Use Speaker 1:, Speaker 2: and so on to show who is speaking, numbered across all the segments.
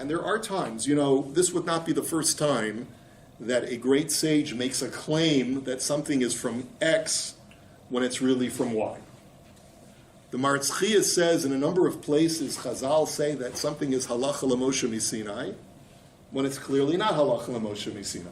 Speaker 1: And there are times, this would not be the first time that a great sage makes a claim that something is from X when it's really from Y. The Marzchiya says in a number of places, Chazal say that something is halacha l'Moshe Sinai when it's clearly not halacha l'Moshe Sinai.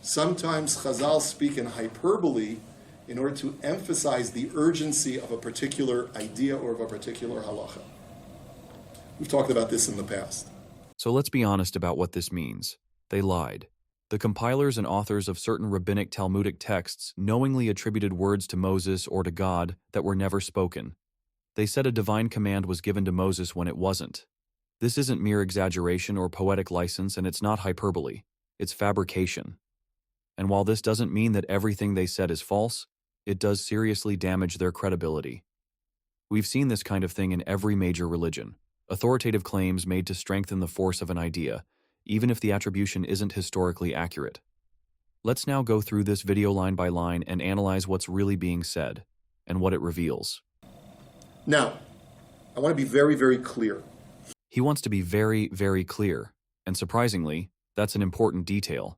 Speaker 1: Sometimes Chazal speak in hyperbole in order to emphasize the urgency of a particular idea or of a particular halacha. We've talked about this in the past.
Speaker 2: So let's be honest about what this means. They lied. The compilers and authors of certain rabbinic Talmudic texts knowingly attributed words to Moses or to God that were never spoken. They said a divine command was given to Moses when it wasn't. This isn't mere exaggeration or poetic license, and it's not hyperbole. It's fabrication. And while this doesn't mean that everything they said is false, it does seriously damage their credibility. We've seen this kind of thing in every major religion. Authoritative claims made to strengthen the force of an idea, even if the attribution isn't historically accurate. Let's now go through this video line by line and analyze what's really being said and what it reveals.
Speaker 1: Now, I want to be very, very clear.
Speaker 2: He wants to be very, very clear, and surprisingly, that's an important detail.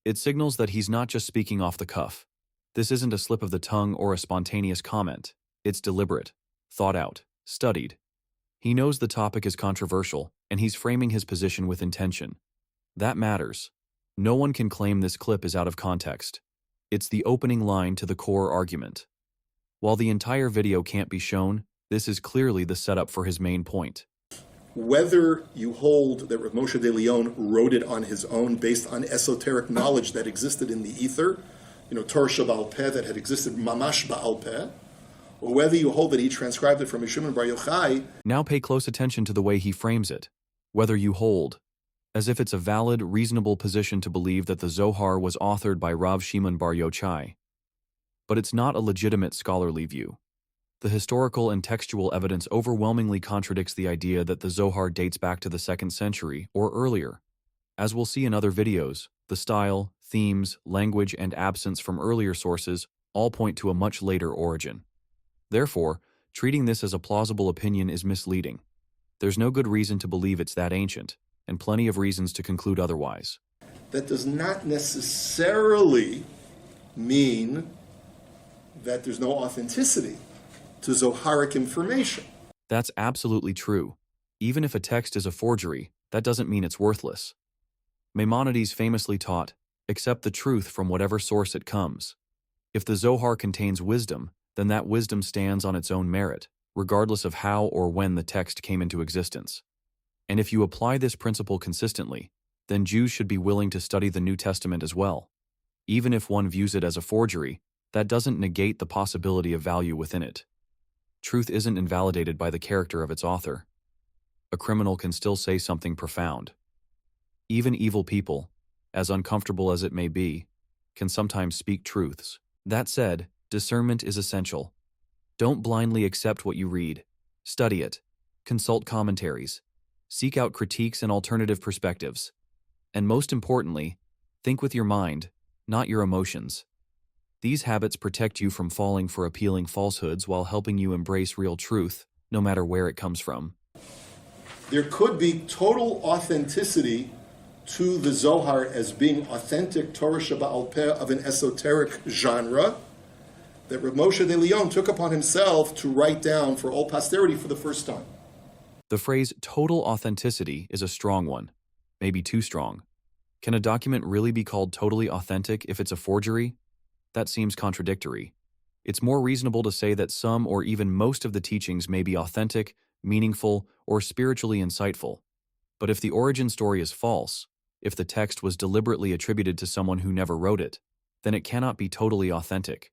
Speaker 2: It signals that he's not just speaking off the cuff. This isn't a slip of the tongue or a spontaneous comment. It's deliberate, thought out, studied. He knows the topic is controversial, and he's framing his position with intention. That matters. No one can claim this clip is out of context. It's the opening line to the core argument. While the entire video can't be shown, this is clearly the setup for his main point.
Speaker 1: Whether you hold that Rav Moshe de Leon wrote it on his own based on esoteric knowledge that existed in the ether, Torah Sheba'al Peh that had existed mamash ba'al Peh, or whether you hold that he transcribed it from Shimon Bar Yochai.
Speaker 2: Now pay close attention to the way he frames it. Whether you hold, as if it's a valid, reasonable position to believe that the Zohar was authored by Rav Shimon Bar Yochai. But it's not a legitimate scholarly view. The historical and textual evidence overwhelmingly contradicts the idea that the Zohar dates back to the 2nd century or earlier. As we'll see in other videos, the style, themes, language, and absence from earlier sources all point to a much later origin. Therefore, treating this as a plausible opinion is misleading. There's no good reason to believe it's that ancient, and plenty of reasons to conclude otherwise.
Speaker 1: That does not necessarily mean that there's no authenticity to Zoharic information.
Speaker 2: That's absolutely true. Even if a text is a forgery, that doesn't mean it's worthless. Maimonides famously taught, accept the truth from whatever source it comes. If the Zohar contains wisdom, then that wisdom stands on its own merit, regardless of how or when the text came into existence. And if you apply this principle consistently, then Jews should be willing to study the New Testament as well. Even if one views it as a forgery, that doesn't negate the possibility of value within it. Truth isn't invalidated by the character of its author. A criminal can still say something profound. Even evil people, as uncomfortable as it may be, can sometimes speak truths. That said, discernment is essential. Don't blindly accept what you read. Study it. Consult commentaries. Seek out critiques and alternative perspectives. And most importantly, think with your mind, not your emotions. These habits protect you from falling for appealing falsehoods while helping you embrace real truth, no matter where it comes from.
Speaker 1: There could be total authenticity to the Zohar as being authentic Torah Sheba'al Peh of an esoteric genre that Rav Moshe de Leon took upon himself to write down for all posterity for the first time.
Speaker 2: The phrase total authenticity is a strong one, maybe too strong. Can a document really be called totally authentic if it's a forgery? That seems contradictory. It's more reasonable to say that some or even most of the teachings may be authentic, meaningful, or spiritually insightful. But if the origin story is false, if the text was deliberately attributed to someone who never wrote it, then it cannot be totally authentic.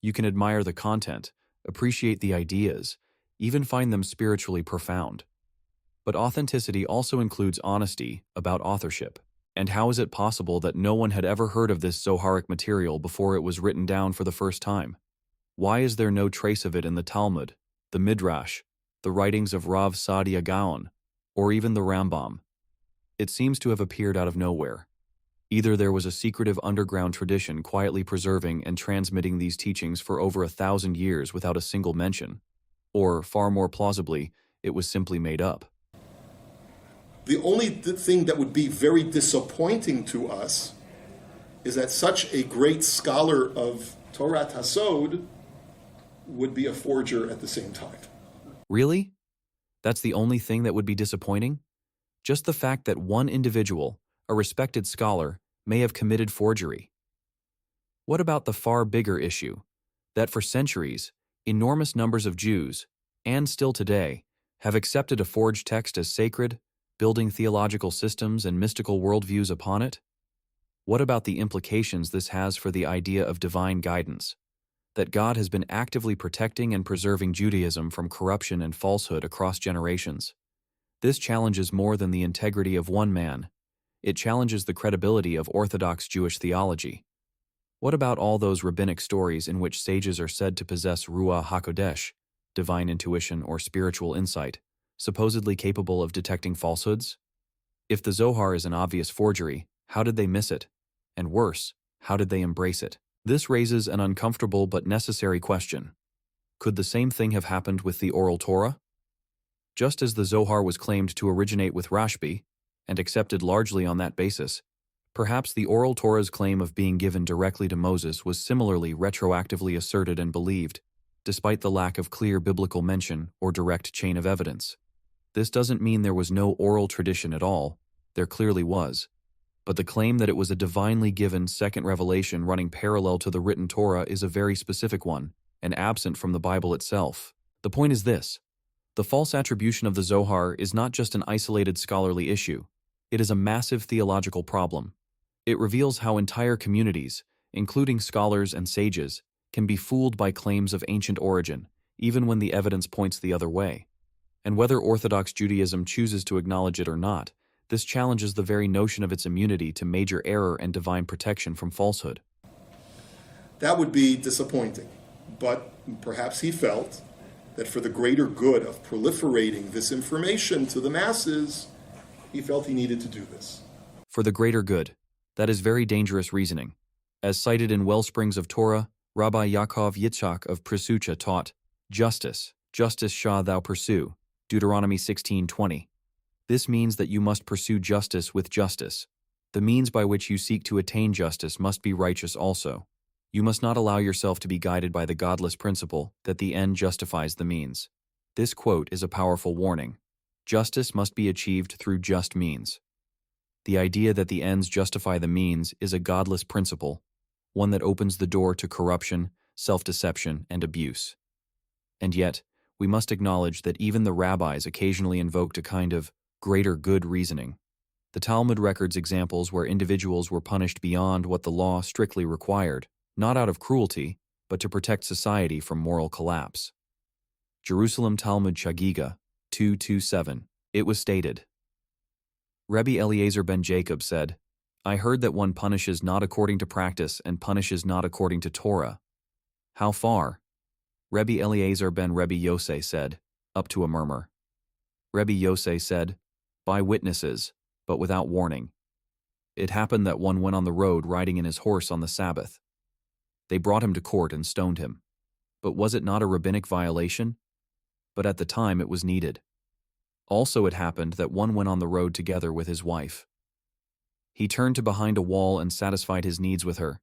Speaker 2: You can admire the content, appreciate the ideas, even find them spiritually profound. But authenticity also includes honesty about authorship. And how is it possible that no one had ever heard of this Zoharic material before it was written down for the first time? Why is there no trace of it in the Talmud, the Midrash, the writings of Rav Saadia Gaon, or even the Rambam? It seems to have appeared out of nowhere. Either there was a secretive underground tradition quietly preserving and transmitting these teachings for over 1,000 years without a single mention, or, far more plausibly, it was simply made up.
Speaker 1: The only thing that would be very disappointing to us is that such a great scholar of Torah Hasod would be a forger at the same time.
Speaker 2: Really? That's the only thing that would be disappointing? Just the fact that one individual, a respected scholar, may have committed forgery. What about the far bigger issue, that for centuries, enormous numbers of Jews, and still today, have accepted a forged text as sacred, building theological systems and mystical worldviews upon it? What about the implications this has for the idea of divine guidance? That God has been actively protecting and preserving Judaism from corruption and falsehood across generations. This challenges more than the integrity of one man. It challenges the credibility of Orthodox Jewish theology. What about all those rabbinic stories in which sages are said to possess Ruach HaKodesh, divine intuition or spiritual insight, supposedly capable of detecting falsehoods? If the Zohar is an obvious forgery, how did they miss it? And worse, how did they embrace it? This raises an uncomfortable but necessary question. Could the same thing have happened with the Oral Torah? Just as the Zohar was claimed to originate with Rashbi, and accepted largely on that basis, perhaps the Oral Torah's claim of being given directly to Moses was similarly retroactively asserted and believed, despite the lack of clear biblical mention or direct chain of evidence. This doesn't mean there was no oral tradition at all. There clearly was. But the claim that it was a divinely given second revelation running parallel to the written Torah is a very specific one, and absent from the Bible itself. The point is this: the false attribution of the Zohar is not just an isolated scholarly issue. It is a massive theological problem. It reveals how entire communities, including scholars and sages, can be fooled by claims of ancient origin, even when the evidence points the other way. And whether Orthodox Judaism chooses to acknowledge it or not, this challenges the very notion of its immunity to major error and divine protection from falsehood.
Speaker 1: That would be disappointing, but perhaps he felt that for the greater good of proliferating this information to the masses, he felt he needed to do this.
Speaker 2: For the greater good. That is very dangerous reasoning. As cited in Wellsprings of Torah, Rabbi Yaakov Yitzchak of Prisucha taught, Justice shall thou pursue, Deuteronomy 16:20. This means that you must pursue justice with justice. The means by which you seek to attain justice must be righteous also. You must not allow yourself to be guided by the godless principle that the end justifies the means. This quote is a powerful warning. Justice must be achieved through just means. The idea that the ends justify the means is a godless principle, one that opens the door to corruption, self-deception, and abuse. And yet, we must acknowledge that even the rabbis occasionally invoked a kind of greater good reasoning. The Talmud records examples where individuals were punished beyond what the law strictly required, not out of cruelty, but to protect society from moral collapse. Jerusalem Talmud Chagiga 227. It was stated, Rabbi Eliezer ben Jacob said, I heard that one punishes not according to practice and punishes not according to Torah. How far? Rabbi Eliezer ben Rabbi Yosei said, up to a murmur. Rabbi Yosei said, by witnesses, but without warning. It happened that one went on the road riding in his horse on the Sabbath. They brought him to court and stoned him. But was it not a rabbinic violation? But at the time it was needed. Also it happened that one went on the road together with his wife. He turned to behind a wall and satisfied his needs with her.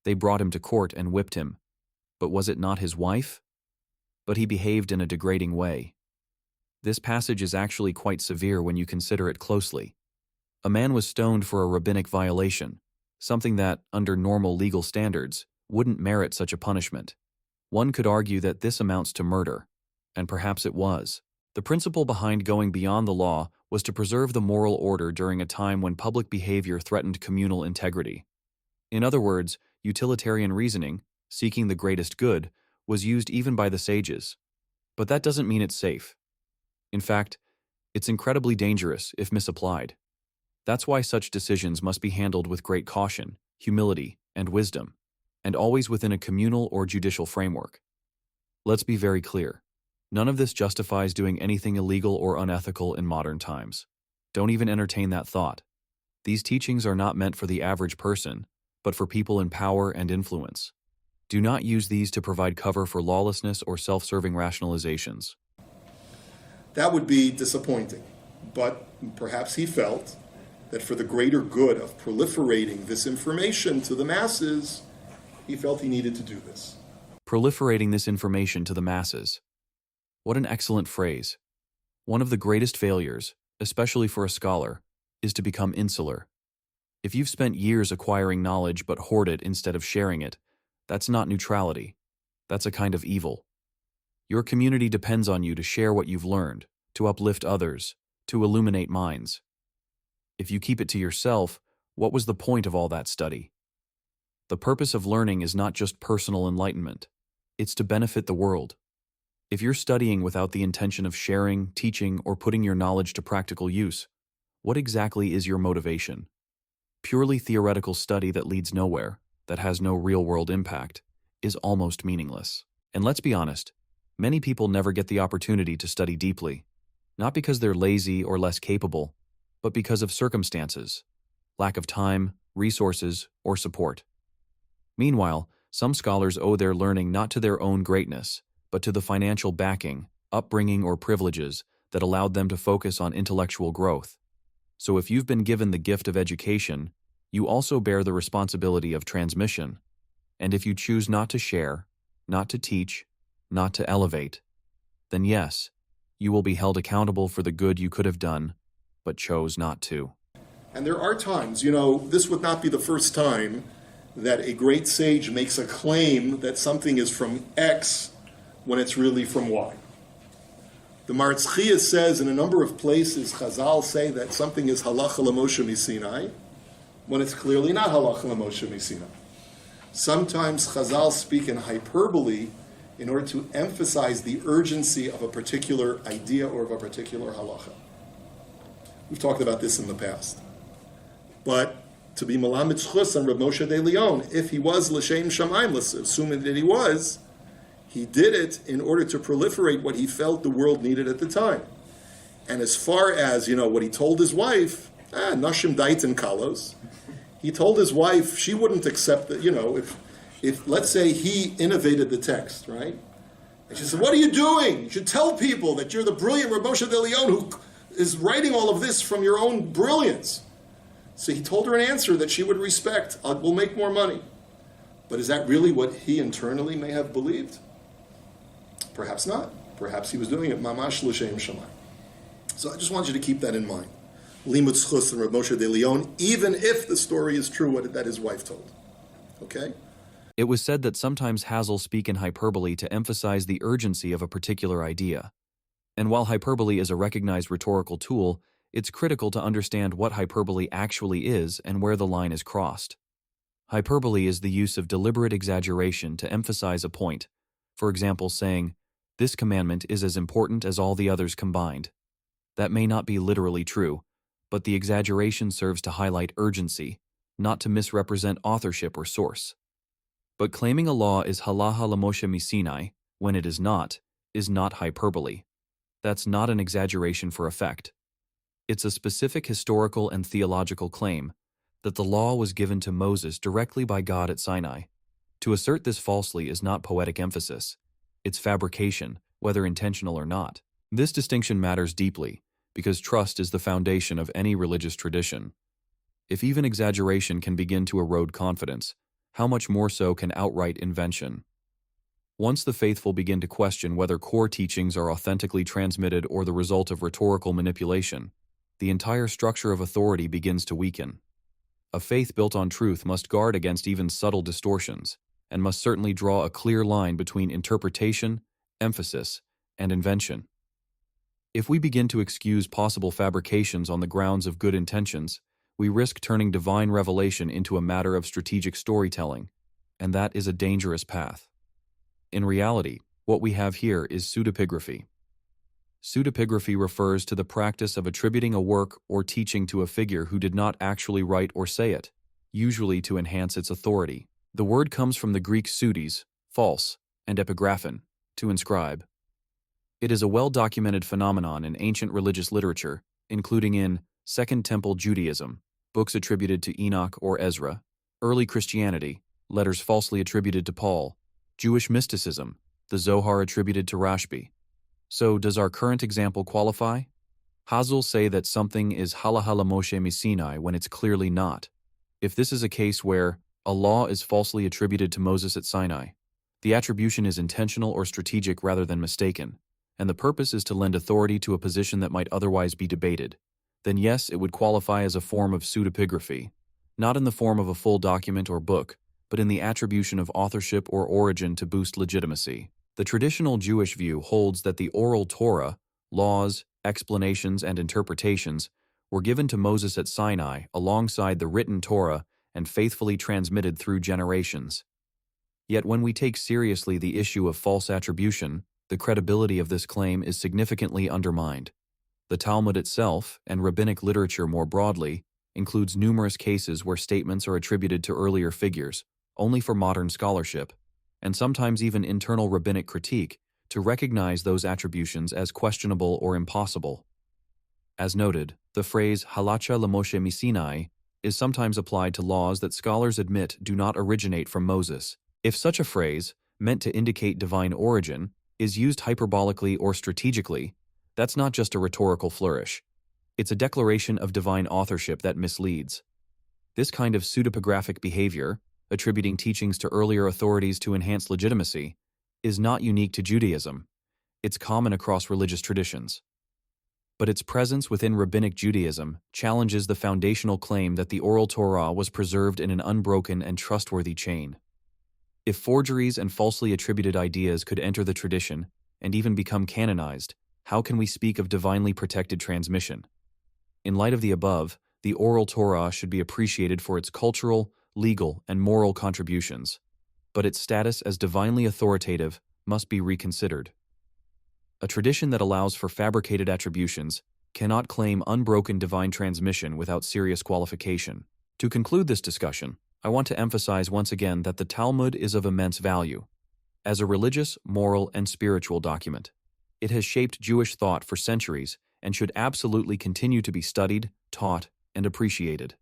Speaker 2: They brought him to court and whipped him. But was it not his wife? But he behaved in a degrading way. This passage is actually quite severe when you consider it closely. A man was stoned for a rabbinic violation, something that, under normal legal standards, wouldn't merit such a punishment. One could argue that this amounts to murder, and perhaps it was. The principle behind going beyond the law was to preserve the moral order during a time when public behavior threatened communal integrity. In other words, utilitarian reasoning, seeking the greatest good, was used even by the sages. But that doesn't mean it's safe. In fact, it's incredibly dangerous if misapplied. That's why such decisions must be handled with great caution, humility, and wisdom, and always within a communal or judicial framework. Let's be very clear. None of this justifies doing anything illegal or unethical in modern times. Don't even entertain that thought. These teachings are not meant for the average person, but for people in power and influence. Do not use these to provide cover for lawlessness or self-serving rationalizations.
Speaker 1: That would be disappointing, But perhaps he felt that for the greater good of proliferating this information to the masses, he felt he needed to do this.
Speaker 2: Proliferating this information to the masses. What an excellent phrase. One of the greatest failures, especially for a scholar, is to become insular. If you've spent years acquiring knowledge but hoard it instead of sharing it, that's not neutrality. That's a kind of evil. Your community depends on you to share what you've learned, to uplift others, to illuminate minds. If you keep it to yourself, what was the point of all that study? The purpose of learning is not just personal enlightenment. It's to benefit the world. If you're studying without the intention of sharing, teaching, or putting your knowledge to practical use, what exactly is your motivation? Purely theoretical study that leads nowhere, that has no real-world impact, is almost meaningless. And let's be honest, many people never get the opportunity to study deeply, not because they're lazy or less capable, but because of circumstances, lack of time, resources, or support. Meanwhile, some scholars owe their learning not to their own greatness, but to the financial backing, upbringing, or privileges that allowed them to focus on intellectual growth. So if you've been given the gift of education, you also bear the responsibility of transmission. And if you choose not to share, not to teach, not to elevate, then yes, you will be held accountable for the good you could have done, but chose not to.
Speaker 1: And there are times, this would not be the first time that a great sage makes a claim that something is from X when it's really from Y. The Marzchia says in a number of places, Chazal say that something is halacha l'Moshe Sinai, when it's clearly not halacha l'Moshe Sinai. Sometimes Chazal speak in hyperbole in order to emphasize the urgency of a particular idea or of a particular halacha. We've talked about this in the past. But to be Melamed Zchus on Reb Moshe de Leon, if he was L'Shem Shamayim, let's assume that he was, he did it in order to proliferate what he felt the world needed at the time. And as far as, what he told his wife, Nashim Daitin Kalos, he told his wife she wouldn't accept that, if let's say he innovated the text, right? And she said, what are you doing? You should tell people that you're the brilliant Reb Moshe de Leon who is writing all of this from your own brilliance. So he told her an answer that she would respect. We'll make more money. But is that really what he internally may have believed? Perhaps not. Perhaps he was doing it mamash l'shem shamayim. So I just want you to keep that in mind. Limud Zchus and Reb Moshe de Leon, even if the story is true that his wife told. Okay?
Speaker 2: It was said that sometimes Hazel speak in hyperbole to emphasize the urgency of a particular idea. And while hyperbole is a recognized rhetorical tool, it's critical to understand what hyperbole actually is and where the line is crossed. Hyperbole is the use of deliberate exaggeration to emphasize a point. For example, saying, "This commandment is as important as all the others combined." That may not be literally true, but the exaggeration serves to highlight urgency, not to misrepresent authorship or source. But claiming a law is halacha l'Moshe Sinai, when it is not hyperbole. That's not an exaggeration for effect. It's a specific historical and theological claim that the law was given to Moses directly by God at Sinai. To assert this falsely is not poetic emphasis. It's fabrication, whether intentional or not. This distinction matters deeply, because trust is the foundation of any religious tradition. If even exaggeration can begin to erode confidence, how much more so can outright invention? Once the faithful begin to question whether core teachings are authentically transmitted or the result of rhetorical manipulation, the entire structure of authority begins to weaken. A faith built on truth must guard against even subtle distortions, and must certainly draw a clear line between interpretation, emphasis, and invention. If we begin to excuse possible fabrications on the grounds of good intentions, we risk turning divine revelation into a matter of strategic storytelling, and that is a dangerous path. In reality, what we have here is pseudepigraphy. Pseudepigraphy refers to the practice of attributing a work or teaching to a figure who did not actually write or say it, usually to enhance its authority. The word comes from the Greek pseudis, false, and epigraphen, to inscribe. It is a well-documented phenomenon in ancient religious literature, including in Second Temple Judaism, books attributed to Enoch or Ezra, early Christianity, letters falsely attributed to Paul, Jewish mysticism, the Zohar attributed to Rashbi. So, does our current example qualify? Chazal say that something is halacha Moshe Sinai when it's clearly not. If this is a case where a law is falsely attributed to Moses at Sinai, the attribution is intentional or strategic rather than mistaken, and the purpose is to lend authority to a position that might otherwise be debated, then yes, it would qualify as a form of pseudepigraphy, not in the form of a full document or book, but in the attribution of authorship or origin to boost legitimacy. The traditional Jewish view holds that the oral Torah, laws, explanations, and interpretations were given to Moses at Sinai alongside the written Torah and faithfully transmitted through generations. Yet when we take seriously the issue of false attribution, the credibility of this claim is significantly undermined. The Talmud itself, and rabbinic literature more broadly, includes numerous cases where statements are attributed to earlier figures, only for modern scholarship, and sometimes even internal rabbinic critique, to recognize those attributions as questionable or impossible. As noted, the phrase halacha Moshe Sinai is sometimes applied to laws that scholars admit do not originate from Moses. If such a phrase, meant to indicate divine origin, is used hyperbolically or strategically, that's not just a rhetorical flourish. It's a declaration of divine authorship that misleads. This kind of pseudepigraphic behavior, attributing teachings to earlier authorities to enhance legitimacy, is not unique to Judaism. It's common across religious traditions. But its presence within rabbinic Judaism challenges the foundational claim that the oral Torah was preserved in an unbroken and trustworthy chain. If forgeries and falsely attributed ideas could enter the tradition and even become canonized, how can we speak of divinely protected transmission? In light of the above, the oral Torah should be appreciated for its cultural, legal, and moral contributions, but its status as divinely authoritative must be reconsidered. A tradition that allows for fabricated attributions cannot claim unbroken divine transmission without serious qualification. To conclude this discussion, I want to emphasize once again that the Talmud is of immense value. As a religious, moral, and spiritual document, it has shaped Jewish thought for centuries and should absolutely continue to be studied, taught, and appreciated.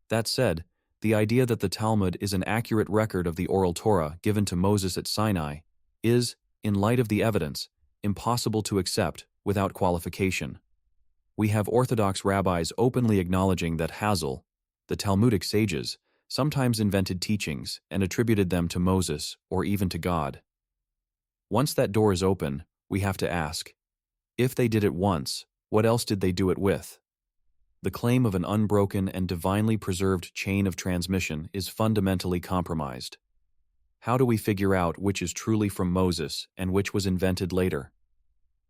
Speaker 2: That said, the idea that the Talmud is an accurate record of the oral Torah given to Moses at Sinai is, in light of the evidence, impossible to accept without qualification. We have Orthodox rabbis openly acknowledging that Chazal, the Talmudic sages, sometimes invented teachings and attributed them to Moses or even to God. Once that door is open, we have to ask, if they did it once, what else did they do it with? The claim of an unbroken and divinely preserved chain of transmission is fundamentally compromised. How do we figure out which is truly from Moses and which was invented later?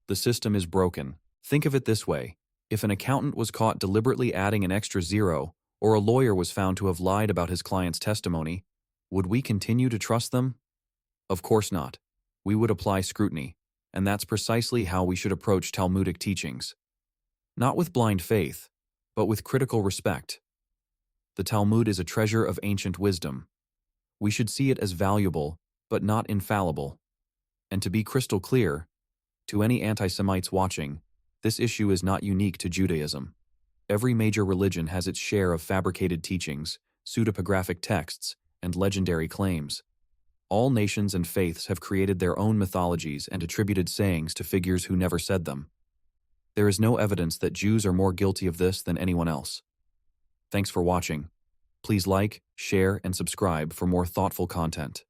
Speaker 2: The system is broken. Think of it this way. If an accountant was caught deliberately adding an extra zero, or a lawyer was found to have lied about his client's testimony, would we continue to trust them? Of course not. We would apply scrutiny, and that's precisely how we should approach Talmudic teachings. Not with blind faith, but with critical respect. The Talmud is a treasure of ancient wisdom. We should see it as valuable, but not infallible. And to be crystal clear, to any anti-Semites watching, this issue is not unique to Judaism. Every major religion has its share of fabricated teachings, pseudepigraphic texts, and legendary claims. All nations and faiths have created their own mythologies and attributed sayings to figures who never said them. There is no evidence that Jews are more guilty of this than anyone else. Thanks for watching. Please like, share, and subscribe for more thoughtful content.